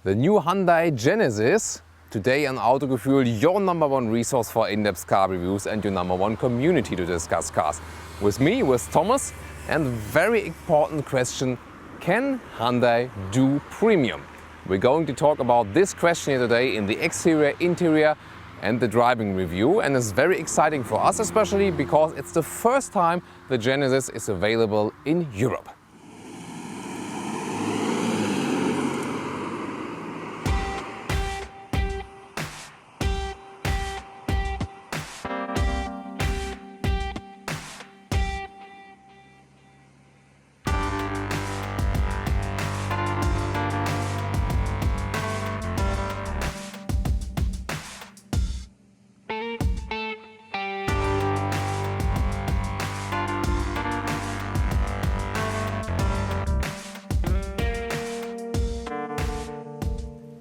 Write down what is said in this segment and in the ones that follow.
The new Hyundai Genesis, today on Autogefühl, your #1 resource for in-depth car reviews and your #1 community to discuss cars. With me, with Thomas, and very important question, can Hyundai do premium? We're going to talk about this question here today in the exterior, interior and the driving review, and it's very exciting for us, especially because it's the first time the Genesis is available in Europe.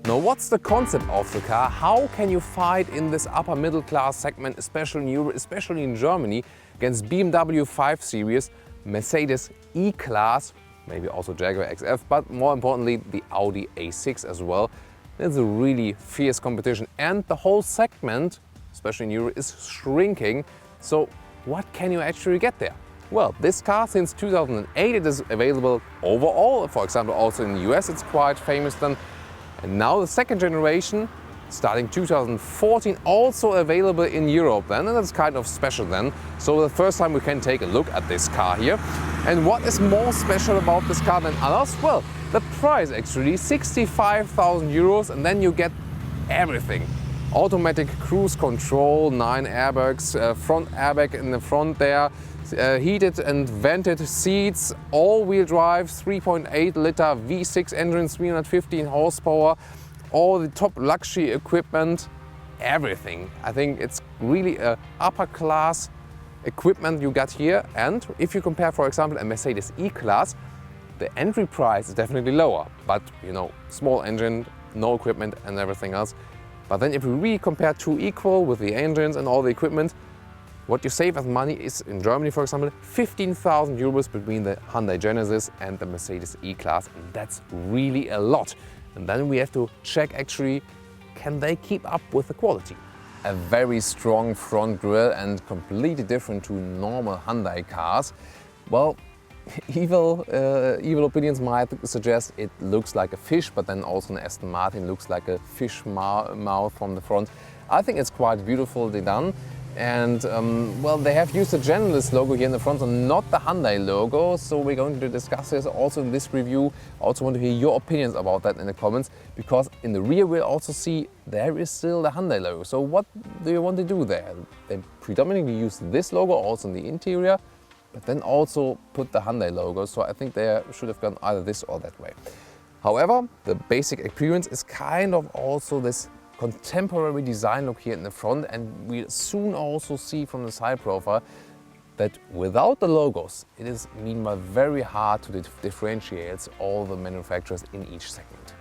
Now, what's the concept of the car? How can you fight in this upper middle class segment, especially in Europe, especially in Germany, against BMW 5 Series, Mercedes E-Class, maybe also Jaguar XF, but more importantly the Audi A6 as well. It's a really fierce competition, and the whole segment, especially in Europe, is shrinking. So what can you actually get there? Well, this car since 2008 it is available overall. For example, also in the US it's quite famous then. And now the second generation, starting 2014, also available in Europe then, and that's kind of special then. So the first time we can take a look at this car here. And what is more special about this car than others? Well, the price actually, 65,000 euros, and then you get everything. Automatic cruise control, 9 airbags, front airbag in the front there, heated and vented seats, all-wheel drive, 3.8 liter V6 engine, 315 horsepower, all the top luxury equipment, everything. I think it's really a upper class equipment you got here. And if you compare, for example, a Mercedes E-Class, the entry price is definitely lower, but you know, small engine, no equipment and everything else. But then if we really compare two equal with the engines and all the equipment, what you save as money is, in Germany for example, 15,000 euros between the Hyundai Genesis and the Mercedes E-Class, and that's really a lot. And then we have to check actually, can they keep up with the quality? A very strong front grille and completely different to normal Hyundai cars. Well, evil opinions might suggest it looks like a fish, but then also an Aston Martin looks like a fish mouth from the front. I think it's quite beautifully done. And well, they have used the Genesis logo here in the front and not the Hyundai logo. So we're going to discuss this also in this review. I also want to hear your opinions about that in the comments, because in the rear we'll also see there is still the Hyundai logo. So what do you want to do there? They predominantly use this logo also in the interior, but then also put the Hyundai logo. So I think they should have gone either this or that way. However, the basic appearance is kind of also this contemporary design look here in the front, and we'll soon also see from the side profile that without the logos it is meanwhile very hard to differentiate all the manufacturers in each segment.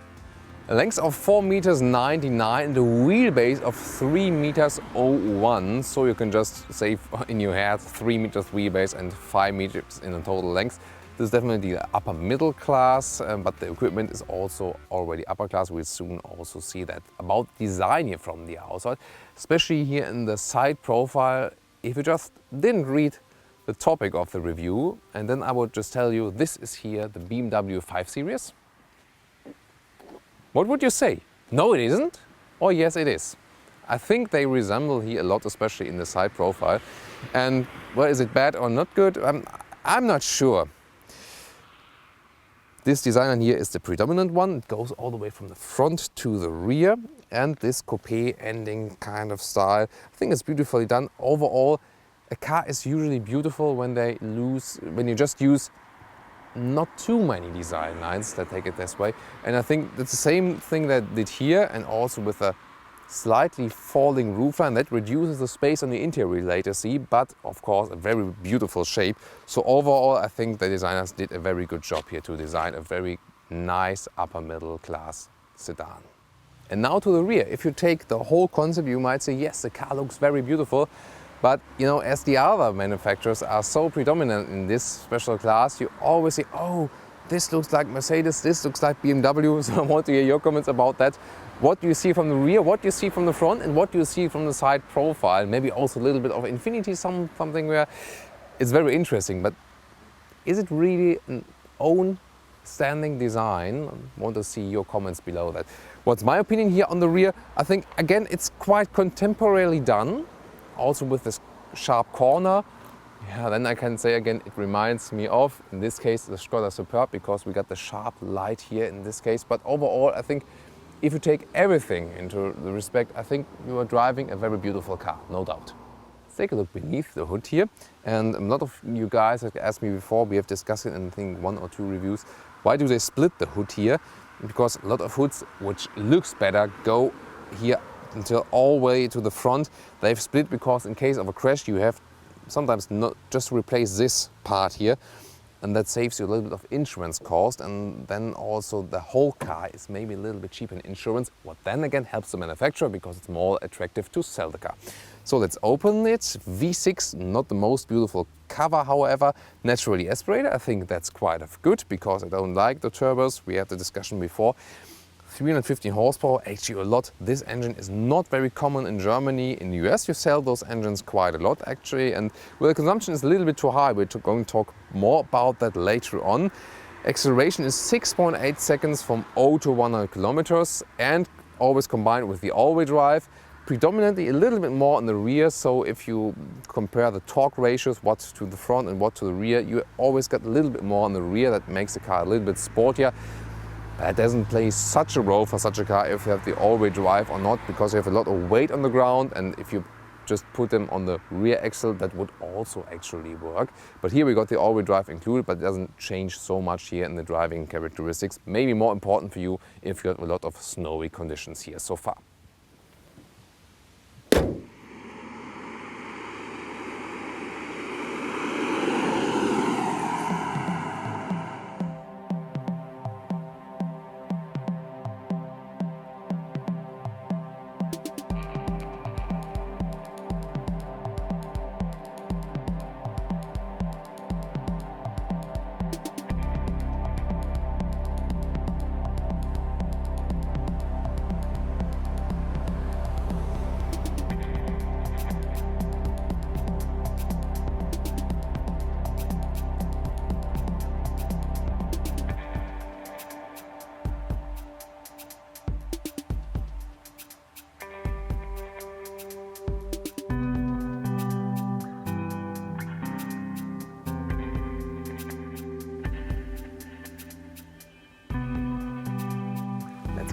A length of 4,99 meters and a wheelbase of 3,01 meters, so you can just say in your head 3 meters wheelbase and 5 meters in the total length. This is definitely the upper middle class, but the equipment is also already upper class. We'll soon also see that. About design here from the outside, especially here in the side profile, if you just didn't read the topic of the review, and then I would just tell you this is here the BMW 5 Series. What would you say? No, it isn't? Or yes, it is. I think they resemble here a lot, especially in the side profile. And well, is it bad or not good? I'm not sure. This design here is the predominant one. It goes all the way from the front to the rear, and this coupe ending kind of style. I think it's beautifully done. Overall, a car is usually beautiful when you just use not too many design lines, let's take it this way. And I think that's the same thing that did here, and also with a slightly falling roofline that reduces the space on the interior we later see, but of course a very beautiful shape. So overall I think the designers did a very good job here to design a very nice upper middle class sedan. And now to the rear. If you take the whole concept, you might say yes, the car looks very beautiful, but you know, as the other manufacturers are so predominant in this special class, you always say, oh, this looks like Mercedes, this looks like BMW, so I want to hear your comments about that. What do you see from the rear, what do you see from the front, and what do you see from the side profile? Maybe also a little bit of Infinity, something where it's very interesting, but is it really an own standing design? I want to see your comments below that. What's my opinion here on the rear? I think, again, it's quite contemporarily done, also with this sharp corner. Yeah, then I can say again, it reminds me of, in this case, the Skoda Superb, because we got the sharp light here in this case. But overall, I think if you take everything into the respect, I think you are driving a very beautiful car, no doubt. Let's take a look beneath the hood here. And a lot of you guys have asked me before, we have discussed it in I think 1 or 2 reviews, why do they split the hood here? Because a lot of hoods, which looks better, go here until all the way to the front. They've split because in case of a crash, you have sometimes not just replace this part here, and that saves you a little bit of insurance cost, and then also the whole car is maybe a little bit cheaper in insurance, what then again helps the manufacturer because it's more attractive to sell the car. So let's open it. V6, not the most beautiful cover, however, naturally aspirated. I think that's quite good because I don't like the turbos. We had the discussion before. 315 horsepower, actually a lot. This engine is not very common in Germany. In the US you sell those engines quite a lot actually, and well, the consumption is a little bit too high. We're going to talk more about that later on. Acceleration is 6.8 seconds from 0 to 100 kilometers and always combined with the all-wheel drive. Predominantly a little bit more on the rear, so if you compare the torque ratios, what to the front and what to the rear, you always get a little bit more on the rear. That makes the car a little bit sportier. It doesn't play such a role for such a car if you have the all-wheel drive or not, because you have a lot of weight on the ground, and if you just put them on the rear axle, that would also actually work. But here we got the all-wheel drive included, but it doesn't change so much here in the driving characteristics. Maybe more important for you if you have a lot of snowy conditions here so far.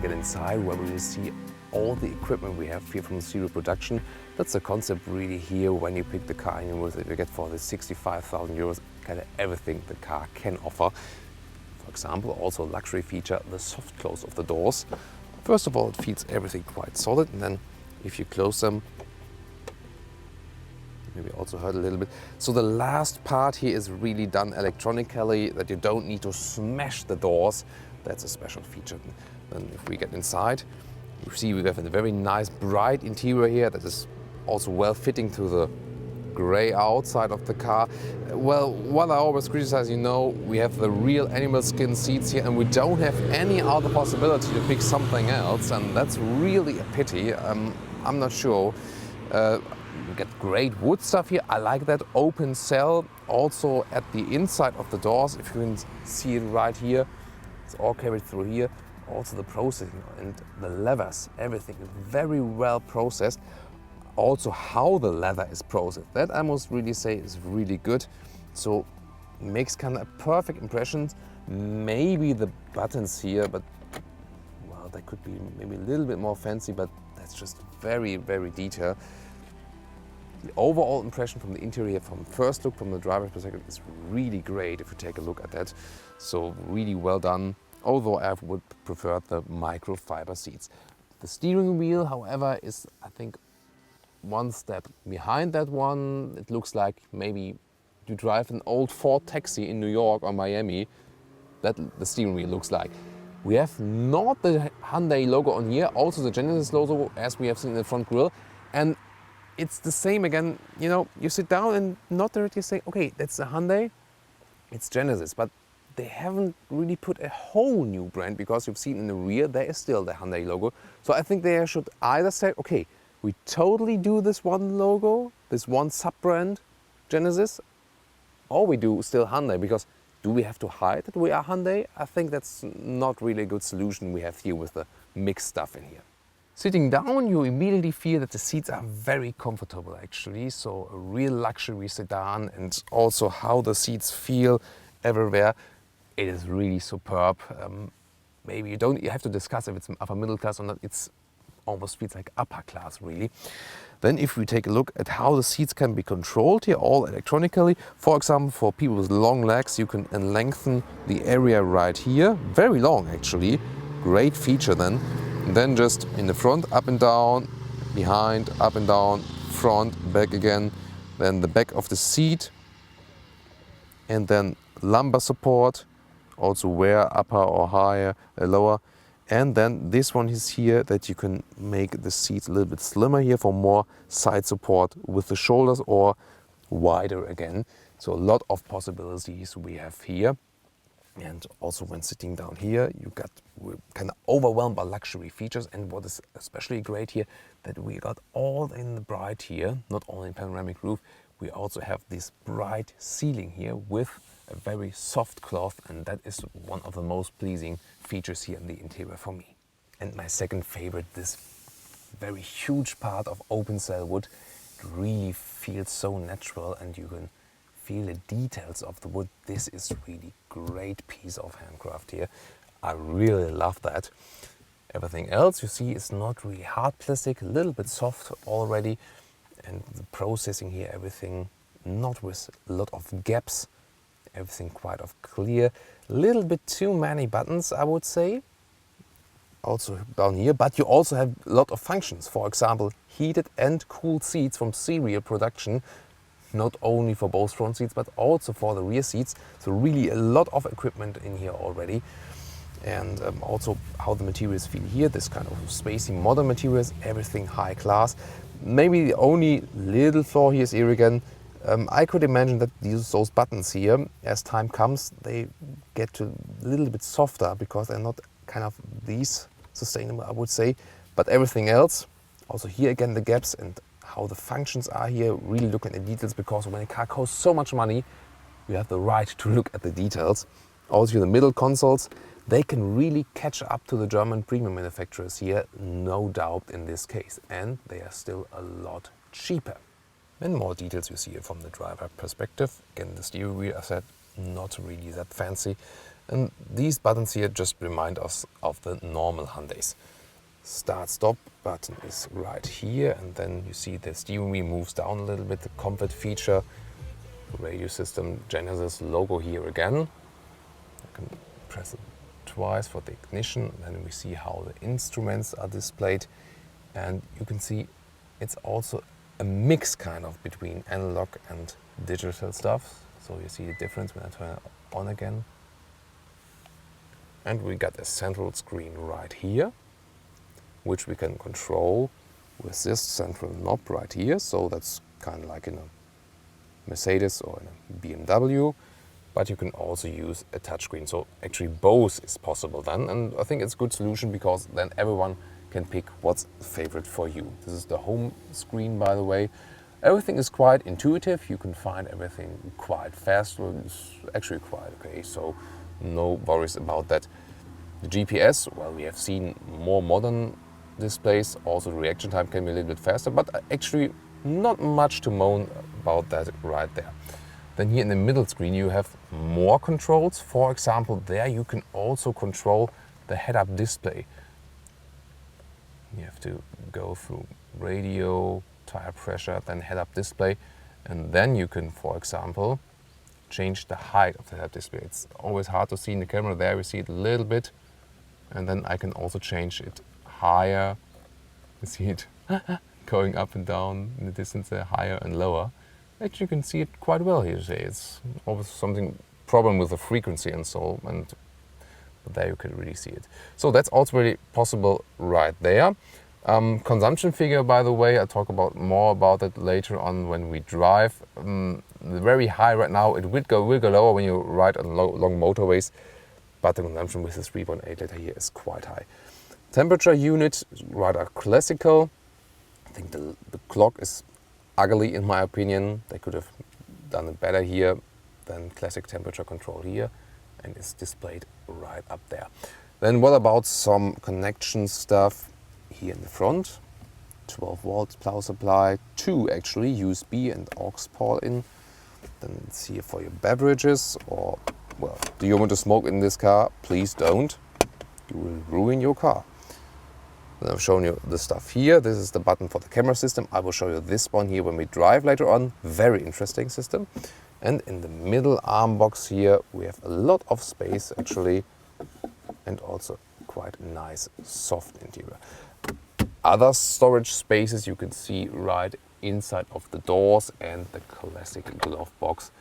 Get inside where we will see all the equipment we have here from serial production. That's the concept really here when you pick the car and you get for the 65,000 euros kind of everything the car can offer. For example, also a luxury feature, the soft close of the doors. First of all, it feels everything quite solid, and then if you close them, maybe also hurt a little bit. So the last part here is really done electronically, that you don't need to smash the doors. That's a special feature. Then if we get inside, you see we have a very nice bright interior here that is also well fitting to the grey outside of the car. Well, what I always criticize, we have the real animal skin seats here and we don't have any other possibility to pick something else, and that's really a pity. I'm not sure. We get great wood stuff here. I like that open cell also at the inside of the doors. If you can see it right here, it's all carried through here. Also the processing and the levers, everything is very well processed. Also how the leather is processed, that I must really say is really good. So makes kind of a perfect impression. Maybe the buttons here, but well, they could be maybe a little bit more fancy, but that's just very, very detailed. The overall impression from the interior, from first look, from the driver's perspective, is really great if you take a look at that. So really well done. Although I would prefer the microfiber seats. The steering wheel, however, is, I think, one step behind that one. It looks like maybe you drive an old Ford Taxi in New York or Miami. That the steering wheel looks like. We have not the Hyundai logo on here, also the Genesis logo as we have seen in the front grille. And it's the same again, you sit down and not directly say, okay, that's a Hyundai, it's Genesis. But they haven't really put a whole new brand, because you've seen in the rear there is still the Hyundai logo. So I think they should either say, okay, we totally do this one logo, this one sub-brand Genesis, or we do still Hyundai, because do we have to hide that we are Hyundai? I think that's not really a good solution we have here with the mixed stuff in here. Sitting down, you immediately feel that the seats are very comfortable actually, so a real luxury sedan, and also how the seats feel everywhere, it is really superb. Maybe you have to discuss if it's upper middle class or not. It's almost feels like upper class really. Then if we take a look at how the seats can be controlled here, all electronically. For example, for people with long legs, you can lengthen the area right here, very long actually, great feature then. And then just in the front, up and down, behind, up and down, front, back again, then the back of the seat, and then lumbar support, also where upper or higher, lower. And then this one is here that you can make the seats a little bit slimmer here for more side support with the shoulders, or wider again. So a lot of possibilities we have here. And also when sitting down here, we're kind of overwhelmed by luxury features. And what is especially great here, that we got all in the bright here, not only panoramic roof, we also have this bright ceiling here with a very soft cloth, and that is one of the most pleasing features here in the interior for me. And my second favorite, this very huge part of open cell wood. It really feels so natural, and you can feel the details of the wood. This is really great piece of handcraft here. I really love that. Everything else you see is not really hard plastic, a little bit soft already. And the processing here, everything not with a lot of gaps, everything quite of clear. A little bit too many buttons, I would say. Also down here, but you also have a lot of functions. For example, heated and cooled seats from serial production, not only for both front seats, but also for the rear seats. So really a lot of equipment in here already. And also how the materials feel here, this kind of spacey modern materials, everything high class. Maybe the only little flaw here is here again. I could imagine that those buttons here, as time comes, they get to a little bit softer, because they're not kind of these sustainable, I would say. But everything else, also here again the gaps and how the functions are here, really look at the details, because when a car costs so much money, you have the right to look at the details. Also the middle consoles, they can really catch up to the German premium manufacturers here, no doubt in this case. And they are still a lot cheaper. And more details you see here from the driver perspective. Again, the steering wheel, I said, not really that fancy. And these buttons here just remind us of the normal Hyundais. Start-stop button is right here, and then you see the steering wheel moves down a little bit, the comfort feature, radio system, Genesis logo here again. I can press it twice for the ignition, and then we see how the instruments are displayed. And you can see it's also a mix kind of between analog and digital stuff. So you see the difference when I turn it on again. And we got a central screen right here, which we can control with this central knob right here. So that's kind of like in a Mercedes or in a BMW, but you can also use a touchscreen. So actually both is possible then, and I think it's a good solution, because then everyone can pick what's favorite for you. This is the home screen, by the way. Everything is quite intuitive. You can find everything quite fast. It's actually quite okay, so no worries about that. The GPS, well, we have seen more modern displays. Also the reaction time can be a little bit faster, but actually not much to moan about that right there. Then here in the middle screen you have more controls. For example, there you can also control the head-up display. You have to go through radio, tire pressure, then head-up display, and then you can, for example, change the height of the head-up display. It's always hard to see in the camera. There we see it a little bit, and then I can also change it higher. You see it going up and down in the distance there, higher and lower. Actually, you can see it quite well here today. It's always something problem with the frequency and so, and but there you can really see it. So that's also really possible right there. Consumption figure, by the way, I'll talk about more about it later on when we drive. very high right now. It will go lower when you ride on long motorways, but the consumption with the 3.8 liter here is quite high. Temperature unit is rather classical. I think the clock is ugly in my opinion. They could have done it better here than classic temperature control here, and it's displayed right up there. Then what about some connection stuff here in the front? 12 volts power supply, 2 actually, USB and aux port in. Then it's here for your beverages, or, well, do you want to smoke in this car? Please don't. You will ruin your car. Then I've shown you the stuff here. This is the button for the camera system. I will show you this one here when we drive later on. Very interesting system. And in the middle arm box here, we have a lot of space actually, and also quite a nice soft interior. Other storage spaces you can see right inside of the doors and the classic glove box.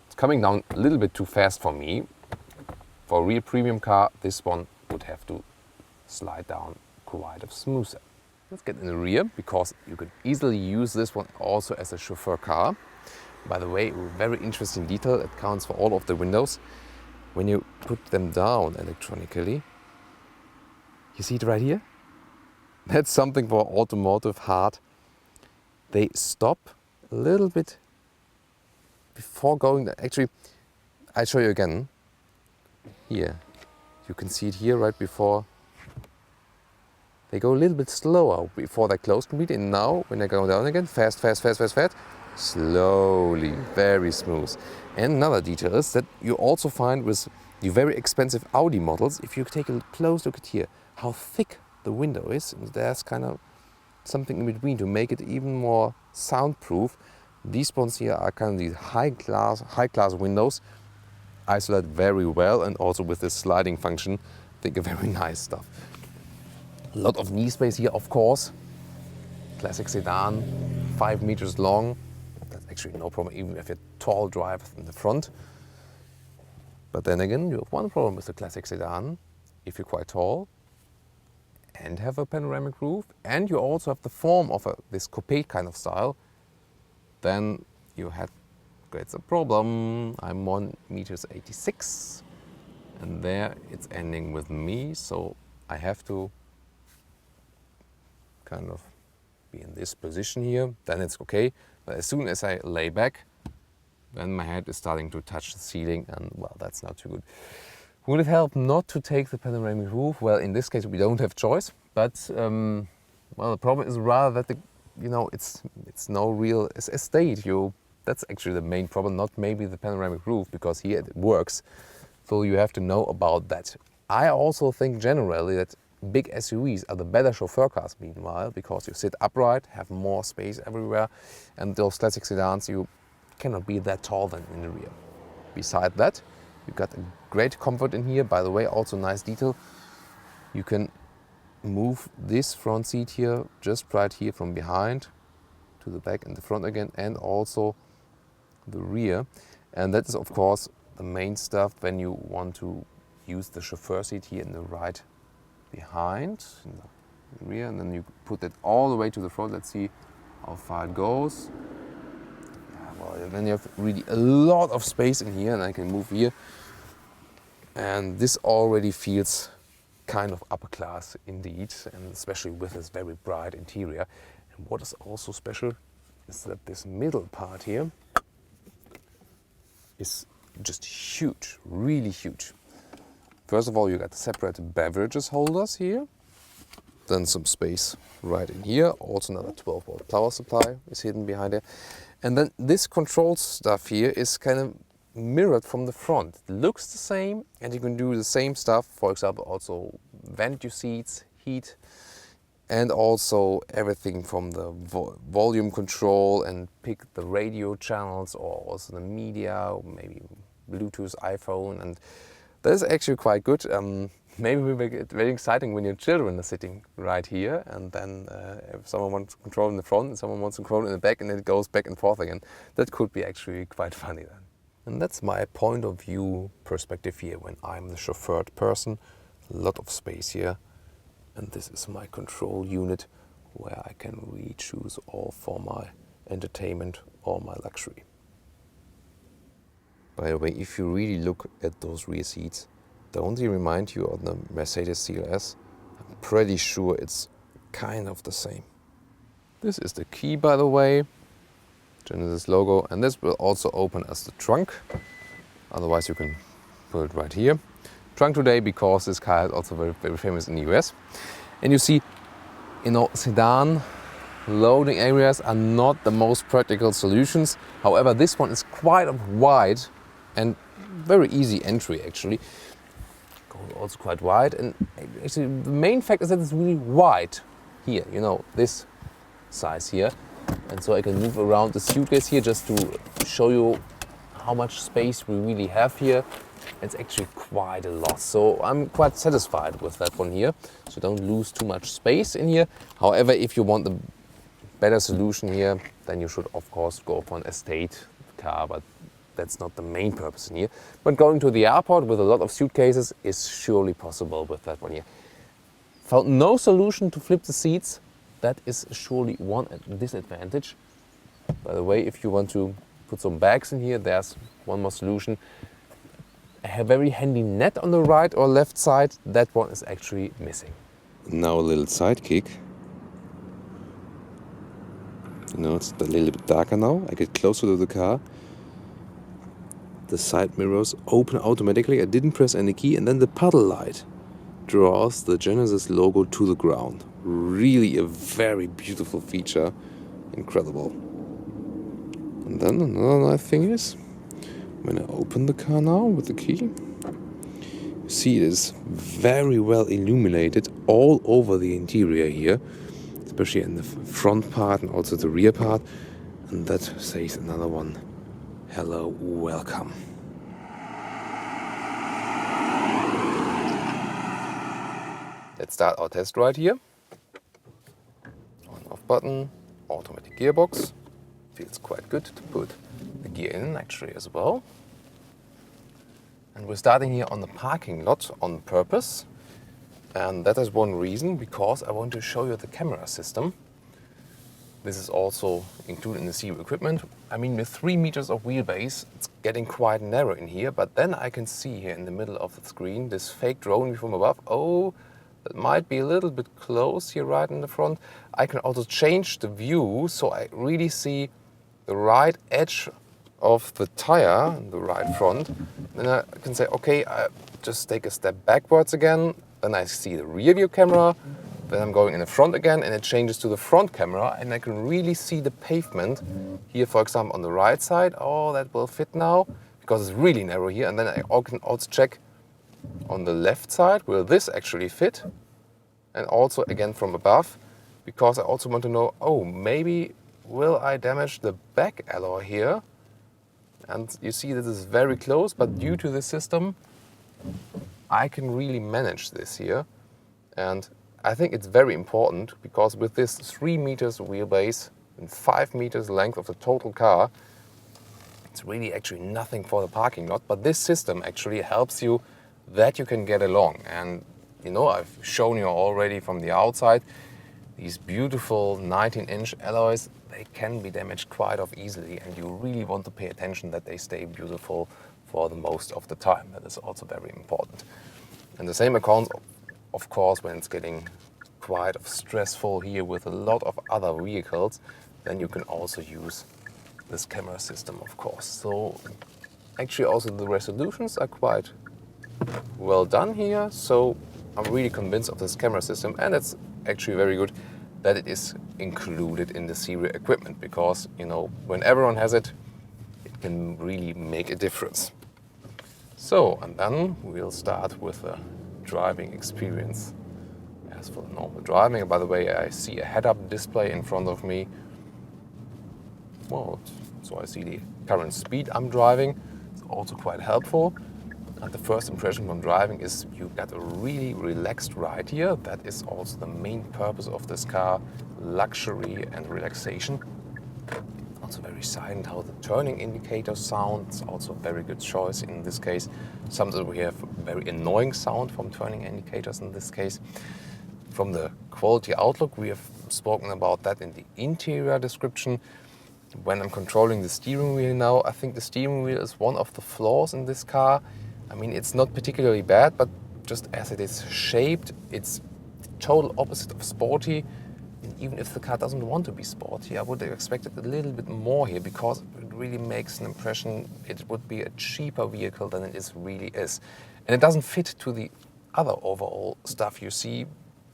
It's coming down a little bit too fast for me. For a real premium car, this one would have to slide down quite a smoother. Let's get in the rear, because you could easily use this one also as a chauffeur car. By the way, very interesting detail, it counts for all of the windows. When you put them down electronically, you see it right here? That's something for automotive heart. They stop a little bit before going. Actually, I'll show you again. Here, you can see it here right before. They go a little bit slower before they close completely. And now, when they go down again, fast, fast, fast, fast, fast, slowly, very smooth. And another detail is that you also find with the very expensive Audi models, if you take a close look at here, how thick the window is. And there's kind of something in between to make it even more soundproof. These ones here are kind of these high class windows, isolate very well, and also with this sliding function, I think a very nice stuff. A lot of knee space here, of course. Classic sedan, 5 meters long. That's actually no problem, even if you're tall driver in the front. But then again, you have one problem with the classic sedan. If you're quite tall and have a panoramic roof, and you also have the form of this coupe kind of style, then you had it's a problem. I'm 1.86 m, and there it's ending with me, so I have to kind of be in this position here, then it's okay. But as soon as I lay back, then my head is starting to touch the ceiling, and well, that's not too good. Would it help not to take the panoramic roof? Well, in this case we don't have choice, but well, the problem is rather that it's no real estate. That's actually the main problem, not maybe the panoramic roof, because here it works. So you have to know about that. I also think generally that big SUVs are the better chauffeur cars meanwhile, because you sit upright, have more space everywhere, and those classic sedans, you cannot be that tall then in the rear. Beside that, you got a great comfort in here. By the way, also nice detail. You can move this front seat here, just right here from behind to the back and the front again, and also the rear. And that is of course the main stuff when you want to use the chauffeur seat here in the right behind, in the rear, and then you put it all the way to the front. Let's see how far it goes. Well, then you have really a lot of space in here, and I can move here. And this already feels kind of upper class indeed, and especially with this very bright interior. And what is also special is that this middle part here is just huge, really huge. First of all, you got separate beverages holders here, then some space right in here. Also another 12 volt power supply is hidden behind there. And then this control stuff here is kind of mirrored from the front. It looks the same, and you can do the same stuff. For example, also vent your seats, heat, and also everything from the volume control, and pick the radio channels, or also the media, or maybe Bluetooth, iPhone, and that is actually quite good. Maybe we make it very exciting when your children are sitting right here, and then if someone wants to control in the front and someone wants to control in the back, and it goes back and forth again. That could be actually quite funny then. And that's my point of view perspective here when I'm the chauffeured person. A lot of space here. And this is my control unit where I can really choose all for my entertainment or my luxury. By the way, if you really look at those rear seats, don't they remind you of the Mercedes CLS? I'm pretty sure it's kind of the same. This is the key, by the way, Genesis logo, and this will also open as the trunk. Otherwise you can put it right here. Trunk today because this car is also very, very famous in the US. And you see, sedan loading areas are not the most practical solutions. However, this one is quite wide and very easy entry actually. Also quite wide, and actually the main fact is that it's really wide here, this size here. And so I can move around the suitcase here just to show you how much space we really have here. It's actually quite a lot, so I'm quite satisfied with that one here. So don't lose too much space in here. However, if you want a better solution here, then you should of course go for an estate car, but that's not the main purpose in here. But going to the airport with a lot of suitcases is surely possible with that one here. Found no solution to flip the seats. That is surely one disadvantage. By the way, if you want to put some bags in here, there's one more solution. A very handy net on the right or left side. That one is actually missing. Now a little sidekick. It's a little bit darker now. I get closer to the car. The side mirrors open automatically. I didn't press any key, and then the puddle light draws the Genesis logo to the ground. Really a very beautiful feature. Incredible. And then another nice thing is, when I open the car now with the key, you see it is very well illuminated all over the interior here, especially in the front part and also the rear part. And that says another one. Hello, welcome. Let's start our test ride here. On-off button, automatic gearbox. Feels quite good to put the gear in actually as well. And we're starting here on the parking lot on purpose. And that is one reason, because I want to show you the camera system. This is also included in the serial equipment. I mean, with 3 meters of wheelbase, it's getting quite narrow in here, but then I can see here in the middle of the screen this fake drone from above. Oh, that might be a little bit close here right in the front. I can also change the view, so I really see the right edge of the tire, the right front. Then I can say, okay, I just take a step backwards again. Then I see the rear view camera. Then I'm going in the front again, and it changes to the front camera, and I can really see the pavement here, for example, on the right side. Oh, that will fit now, because it's really narrow here. And then I can also check on the left side, will this actually fit? And also again from above, because I also want to know, oh, maybe will I damage the back alloy here? And you see this is very close, but due to the system, I can really manage this here. And I think it's very important, because with this 3 meters wheelbase and 5 meters length of the total car, it's really actually nothing for the parking lot. But this system actually helps you that you can get along. And I've shown you already from the outside, these beautiful 19-inch alloys, they can be damaged quite easily, and you really want to pay attention that they stay beautiful for the most of the time. That is also very important. And the same accounts, of course, when it's getting quite stressful here with a lot of other vehicles, then you can also use this camera system, of course. So actually also the resolutions are quite well done here. So I'm really convinced of this camera system, and it's actually very good that it is included in the serial equipment, because when everyone has it, it can really make a difference. So, and then we'll start with the driving experience. As for the normal driving, by the way, I see a head-up display in front of me. Well, so I see the current speed I'm driving. It's also quite helpful. And the first impression when driving is you got a really relaxed ride here. That is also the main purpose of this car, luxury and relaxation. Also very silent how the turning indicators sound. It's also a very good choice in this case. Sometimes we have very annoying sound from turning indicators in this case. From the quality outlook, we have spoken about that in the interior description. When I'm controlling the steering wheel now, I think the steering wheel is one of the flaws in this car. I mean, it's not particularly bad, but just as it is shaped, it's the total opposite of sporty. And even if the car doesn't want to be sporty, I would have expected a little bit more here, because it really makes an impression it would be a cheaper vehicle than it really is. And it doesn't fit to the other overall stuff you see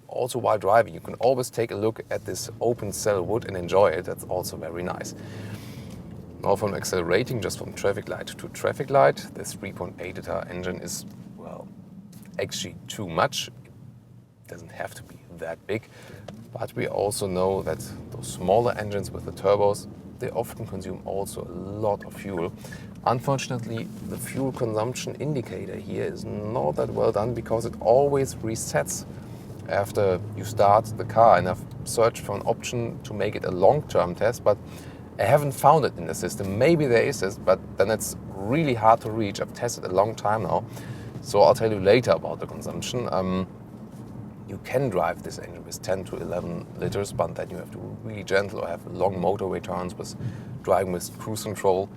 also while driving. You can always take a look at this open cell wood and enjoy it. That's also very nice. Now from accelerating, just from traffic light to traffic light, this 3.8 liter engine is, well, actually too much. It doesn't have to be that big, but we also know that those smaller engines with the turbos, they often consume also a lot of fuel. Unfortunately, the fuel consumption indicator here is not that well done, because it always resets after you start the car, and I've searched for an option to make it a long-term test, but I haven't found it in the system. Maybe there is this, but then it's really hard to reach. I've tested a long time now, so I'll tell you later about the consumption. You can drive this engine with 10 to 11 liters, but then you have to be really gentle or have long motorway turns with driving with cruise control.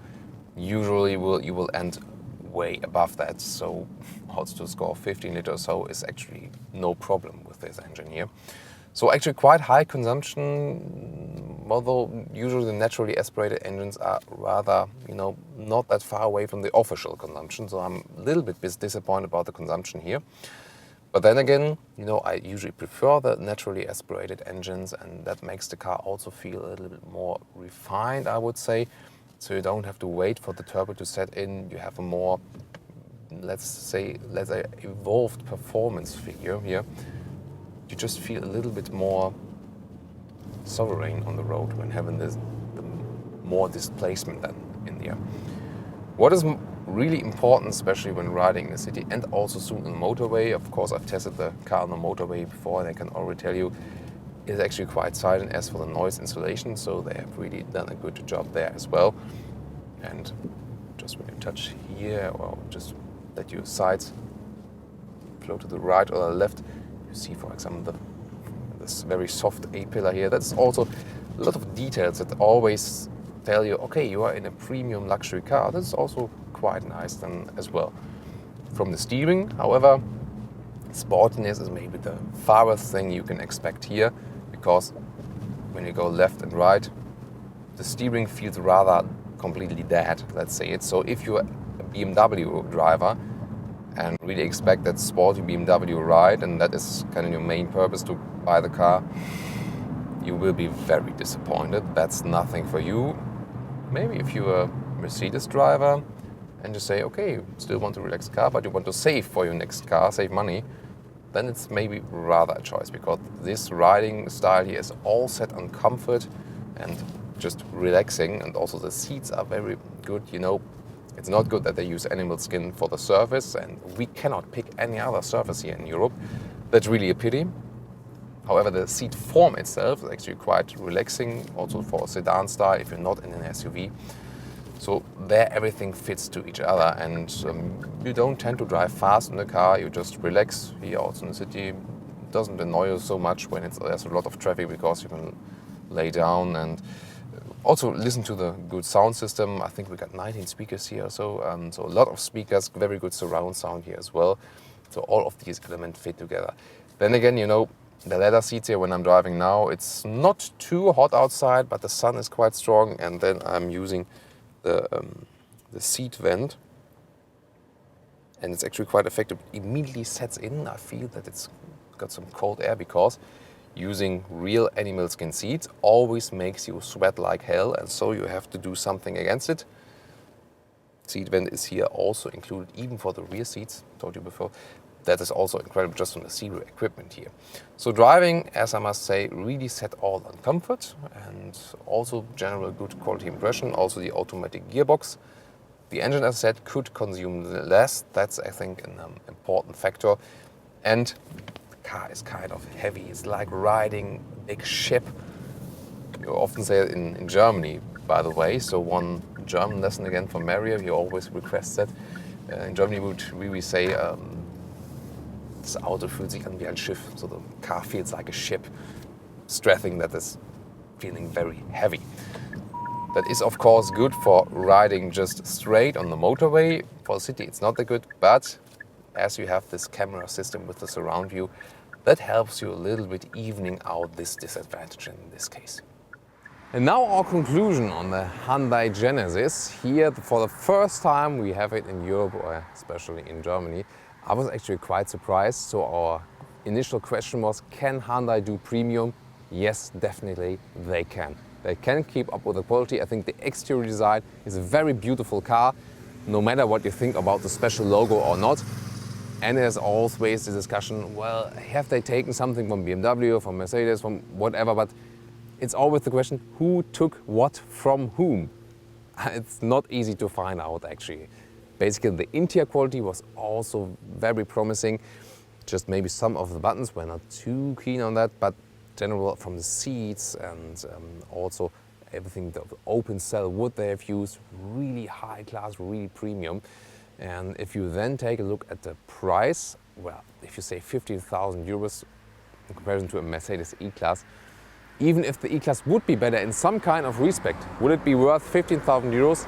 Usually you will end way above that, so also to score 15 liters so is actually no problem with this engine here. So actually quite high consumption, although usually the naturally aspirated engines are rather, not that far away from the official consumption. So I'm a little bit disappointed about the consumption here. But then again, I usually prefer the naturally aspirated engines, and that makes the car also feel a little bit more refined, I would say. So you don't have to wait for the turbo to set in. You have a more, let's say, evolved performance figure here. You just feel a little bit more sovereign on the road when having the more displacement than in the air. What is really important, especially when riding in the city and also soon on the motorway, of course I've tested the car on the motorway before, and I can already tell you it's actually quite silent as for the noise insulation, so they have really done a good job there as well. And just when you touch here, or just let your sides flow to the right or the left, you see, for example, this very soft A-pillar here. That's also a lot of details that always tell you, okay, you are in a premium luxury car. That's also quite nice then as well. From the steering, however, sportiness is maybe the farthest thing you can expect here, because when you go left and right, the steering feels rather completely dead, let's say it. So if you're a BMW driver and really expect that sporty BMW ride, and that is kind of your main purpose to buy the car, you will be very disappointed. That's nothing for you. Maybe if you're a Mercedes driver and you say, okay, you still want to relax car, but you want to save for your next car, save money, then it's maybe rather a choice, because this riding style here is all set on comfort and just relaxing, and also the seats are very good. It's not good that they use animal skin for the surface, and we cannot pick any other surface here in Europe. That's really a pity. However, the seat form itself is actually quite relaxing, also for a sedan style if you're not in an SUV. So there everything fits to each other, and you don't tend to drive fast in the car. You just relax here also in the city. It doesn't annoy you so much when there's a lot of traffic, because you can lay down and also listen to the good sound system. I think we got 19 speakers here, so a lot of speakers, very good surround sound here as well. So all of these elements fit together. Then again, the leather seats here when I'm driving now, it's not too hot outside, but the sun is quite strong, and then I'm using the seat vent, and it's actually quite effective. It immediately sets in. I feel that it's got some cold air, because using real animal skin seats always makes you sweat like hell, and so you have to do something against it. Seat vent is here also included, even for the rear seats, told you before. That is also incredible just from the zero equipment here. So driving, as I must say, really set all on comfort, and also general good quality impression. Also the automatic gearbox. The engine, as I said, could consume less. That's, I think, an important factor. And the car is kind of heavy. It's like riding a big ship. You often say it in Germany, by the way. So one German lesson again from Mario, he always requests that. In Germany we say, das Auto fühlt sich an wie ein Schiff. So the car feels like a ship. Stressing that is feeling very heavy. That is of course good for riding just straight on the motorway. For the city it's not that good, but as you have this camera system with the surround view, that helps you a little bit evening out this disadvantage in this case. And now our conclusion on the Hyundai Genesis. Here for the first time we have it in Europe, or especially in Germany. I was actually quite surprised. So our initial question was, can Hyundai do premium? Yes, definitely they can. They can keep up with the quality. I think the exterior design is a very beautiful car, no matter what you think about the special logo or not. And there's always the discussion, well, have they taken something from BMW, from Mercedes, from whatever, but it's always the question, who took what from whom? It's not easy to find out actually. Basically the interior quality was also very promising. Just maybe some of the buttons were not too keen on that, but general from the seats and also everything, the open cell wood they have used, really high class, really premium. And if you then take a look at the price, well, if you say 15,000 euros in comparison to a Mercedes E-Class, even if the E-Class would be better in some kind of respect, would it be worth 15,000 euros?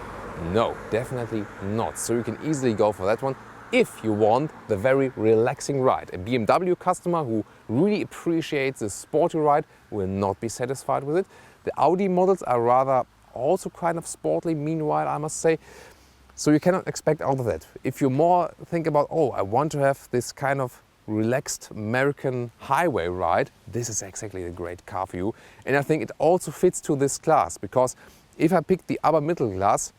No, definitely not. So you can easily go for that one if you want the very relaxing ride. A BMW customer who really appreciates the sporty ride will not be satisfied with it. The Audi models are rather also kind of sportly, meanwhile, I must say. So you cannot expect out of that. If you more think about, oh, I want to have this kind of relaxed American highway ride, this is exactly the great car for you. And I think it also fits to this class, because if I pick the upper middle class,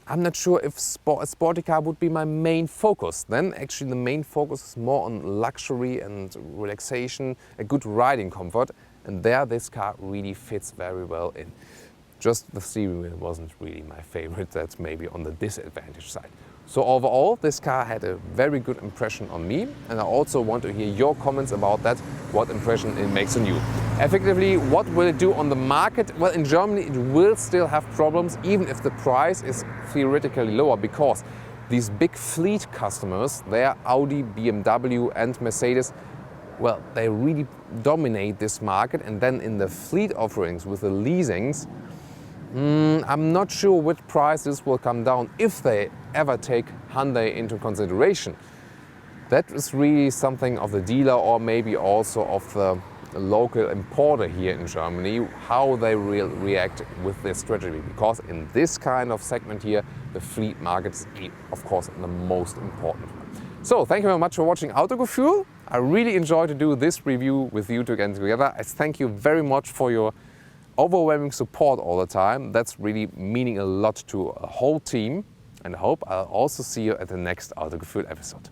I'm not sure if a sporty car would be my main focus. Then actually the main focus is more on luxury and relaxation, a good riding comfort. And there this car really fits very well in. Just the steering wheel wasn't really my favorite. That's maybe on the disadvantage side. So overall, this car had a very good impression on me, and I also want to hear your comments about that, what impression it makes on you. Effectively, what will it do on the market? Well, in Germany it will still have problems, even if the price is theoretically lower, because these big fleet customers, they are Audi, BMW and Mercedes, well, they really dominate this market. And then in the fleet offerings with the leasings, I'm not sure which price this will come down if they ever take Hyundai into consideration. That is really something of the dealer, or maybe also of the local importer here in Germany, how they will react with this strategy. Because in this kind of segment here, the fleet market is, of course, the most important one. So thank you very much for watching Autogefühl. I really enjoyed to do this review with you together. I thank you very much for your overwhelming support all the time. That's really meaning a lot to a whole team, and I hope I'll also see you at the next Autogefühl episode.